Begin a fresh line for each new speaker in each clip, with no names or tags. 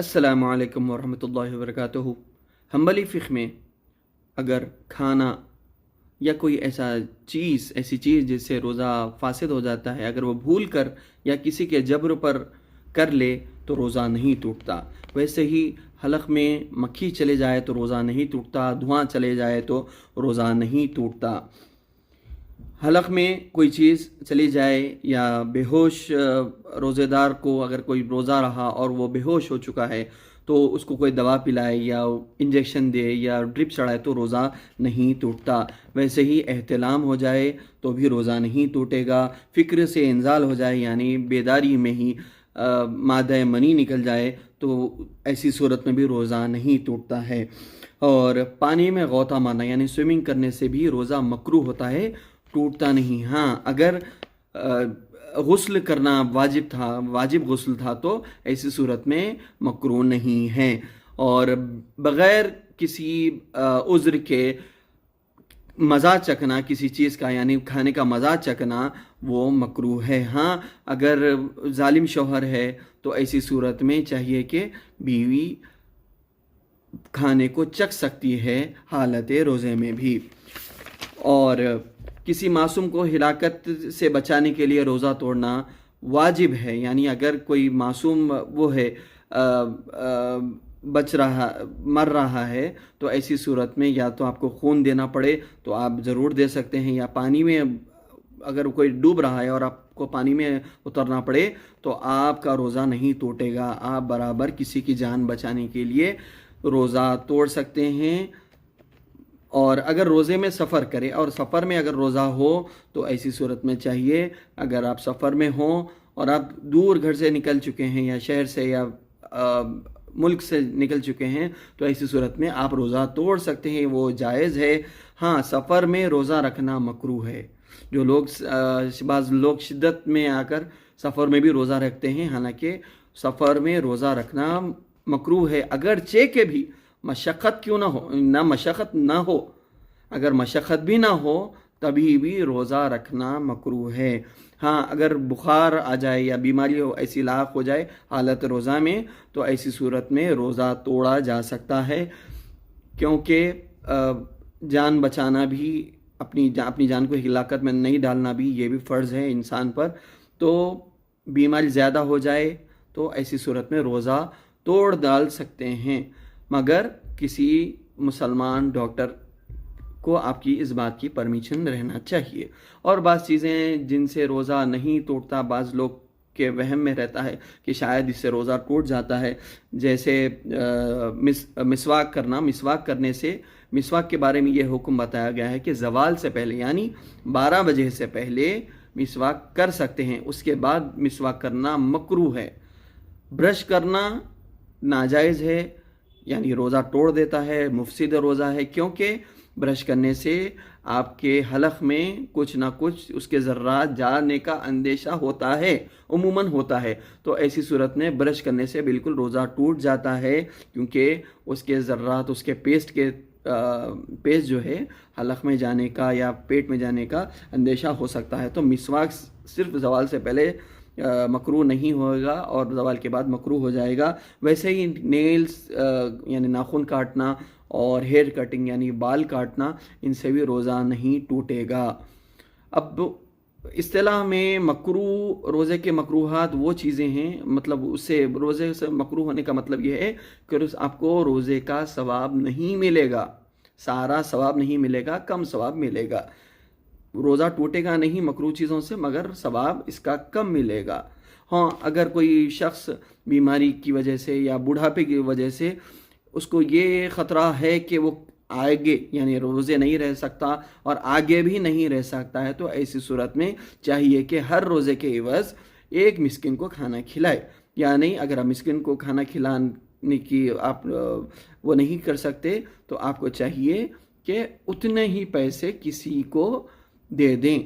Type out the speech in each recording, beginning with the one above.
السلام علیکم ورحمۃ اللہ وبرکاتہ۔ حنبلی فقہ میں اگر کھانا یا کوئی ایسی چیز جس سے روزہ فاسد ہو جاتا ہے، اگر وہ بھول کر یا کسی کے جبر پر کر لے تو روزہ نہیں ٹوٹتا۔ ویسے ہی حلق میں مکھی چلے جائے تو روزہ نہیں ٹوٹتا، دھواں چلے جائے تو روزہ نہیں ٹوٹتا۔ حلق میں کوئی چیز چلی جائے یا بے ہوش روزے دار کو اگر کوئی روزہ رہا اور وہ بے ہوش ہو چکا ہے تو اس کو کوئی دوا پلائے یا انجیکشن دے یا ڈرپ چڑھائے تو روزہ نہیں ٹوٹتا۔ ویسے ہی احتلام ہو جائے تو بھی روزہ نہیں ٹوٹے گا۔ فکر سے انزال ہو جائے یعنی بیداری میں ہی مادہ منی نکل جائے تو ایسی صورت میں بھی روزہ نہیں ٹوٹتا ہے۔ اور پانی میں غوطہ مارنا یعنی سوئمنگ کرنے سے بھی روزہ مکروہ ہوتا ہے، ٹوٹتا نہیں۔ ہاں اگر غسل کرنا واجب غسل تھا تو ایسی صورت میں مکروہ نہیں ہے، اور بغیر کسی عذر کے مزہ چکھنا کسی چیز کا یعنی کھانے کا مزہ چکھنا وہ مکروہ ہے۔ ہاں اگر ظالم شوہر ہے تو ایسی صورت میں چاہیے کہ بیوی کھانے کو چکھ سکتی ہے حالت روزے میں بھی۔ اور کسی معصوم کو ہلاکت سے بچانے کے لیے روزہ توڑنا واجب ہے، یعنی اگر کوئی معصوم وہ ہے مر رہا ہے تو ایسی صورت میں یا تو آپ کو خون دینا پڑے تو آپ ضرور دے سکتے ہیں، یا پانی میں اگر کوئی ڈوب رہا ہے اور آپ کو پانی میں اترنا پڑے تو آپ کا روزہ نہیں ٹوٹے گا، آپ برابر کسی کی جان بچانے کے لیے روزہ توڑ سکتے ہیں۔ اور اگر روزے میں سفر کرے اور سفر میں اگر روزہ ہو تو ایسی صورت میں چاہیے، اگر آپ سفر میں ہوں اور آپ دور گھر سے نکل چکے ہیں یا شہر سے یا ملک سے نکل چکے ہیں تو ایسی صورت میں آپ روزہ توڑ سکتے ہیں، وہ جائز ہے۔ ہاں سفر میں روزہ رکھنا مکروہ ہے۔ بعض لوگ شدت میں آ کر سفر میں بھی روزہ رکھتے ہیں، حالانکہ سفر میں روزہ رکھنا مکروہ ہے، اگرچہ کہ بھی مشقت کیوں نہ ہو، اگر مشقت بھی نہ ہو تبھی بھی روزہ رکھنا مکروہ ہے۔ ہاں اگر بخار آ جائے یا بیماری ہو ایسی لاحق ہو جائے حالت روزہ میں تو ایسی صورت میں روزہ توڑا جا سکتا ہے، کیونکہ جان بچانا بھی اپنی جان کو ہلاکت میں نہیں ڈالنا بھی یہ بھی فرض ہے انسان پر۔ تو بیماری زیادہ ہو جائے تو ایسی صورت میں روزہ توڑ ڈال سکتے ہیں، مگر کسی مسلمان ڈاکٹر کو آپ کی اس بات کی پرمیشن رہنا چاہیے۔ اور بعض چیزیں جن سے روزہ نہیں ٹوٹتا، بعض لوگ کے وہم میں رہتا ہے کہ شاید اس سے روزہ ٹوٹ جاتا ہے، جیسے مسواک کرنا۔ مسواک کے بارے میں یہ حکم بتایا گیا ہے کہ زوال سے پہلے یعنی 12 بجے سے پہلے مسواک کر سکتے ہیں، اس کے بعد مسواک کرنا مکروہ ہے۔ برش کرنا ناجائز ہے، یعنی روزہ توڑ دیتا ہے، مفسد روزہ ہے، کیونکہ برش کرنے سے آپ کے حلق میں کچھ نہ کچھ اس کے ذرات جانے کا اندیشہ ہوتا ہے، عموماً ہوتا ہے۔ تو ایسی صورت میں برش کرنے سے بالکل روزہ ٹوٹ جاتا ہے، کیونکہ اس کے ذرات اس کے پیسٹ جو ہے حلق میں جانے کا یا پیٹ میں جانے کا اندیشہ ہو سکتا ہے۔ تو مسواک صرف زوال سے پہلے مکروہ نہیں ہوگا اور زوال کے بعد مکروہ ہو جائے گا۔ ویسے ہی نیلز یعنی ناخن کاٹنا اور ہیئر کٹنگ یعنی بال کاٹنا، ان سے بھی روزہ نہیں ٹوٹے گا۔ اب اصطلاح میں مکروہ، روزے کے مکروہات وہ چیزیں ہیں، مطلب روزے سے مکروہ ہونے کا مطلب یہ ہے کہ آپ کو روزے کا ثواب نہیں ملے گا، سارا ثواب نہیں ملے گا، کم ثواب ملے گا۔ روزہ ٹوٹے گا نہیں مکروہ چیزوں سے، مگر ثواب اس کا کم ملے گا۔ ہاں اگر کوئی شخص بیماری کی وجہ سے یا بڑھاپے کی وجہ سے اس کو یہ خطرہ ہے کہ وہ آگے یعنی روزے نہیں رہ سکتا اور آگے بھی نہیں رہ سکتا ہے تو ایسی صورت میں چاہیے کہ ہر روزے کے عوض ایک مسکین کو کھانا کھلائے، یعنی اگر آپ مسکین کو کھانا کھلانے کی آپ وہ نہیں کر سکتے تو آپ کو چاہیے کہ اتنے ہی پیسے کسی کو دے دیں،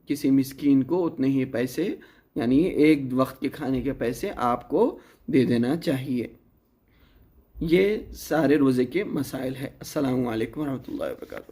کسی مسکین کو اتنے ہی پیسے یعنی ایک وقت کے کھانے کے پیسے آپ کو دے دینا چاہیے۔ یہ سارے روزے کے مسائل ہیں۔ السلام علیکم ورحمۃ اللہ وبرکاتہ۔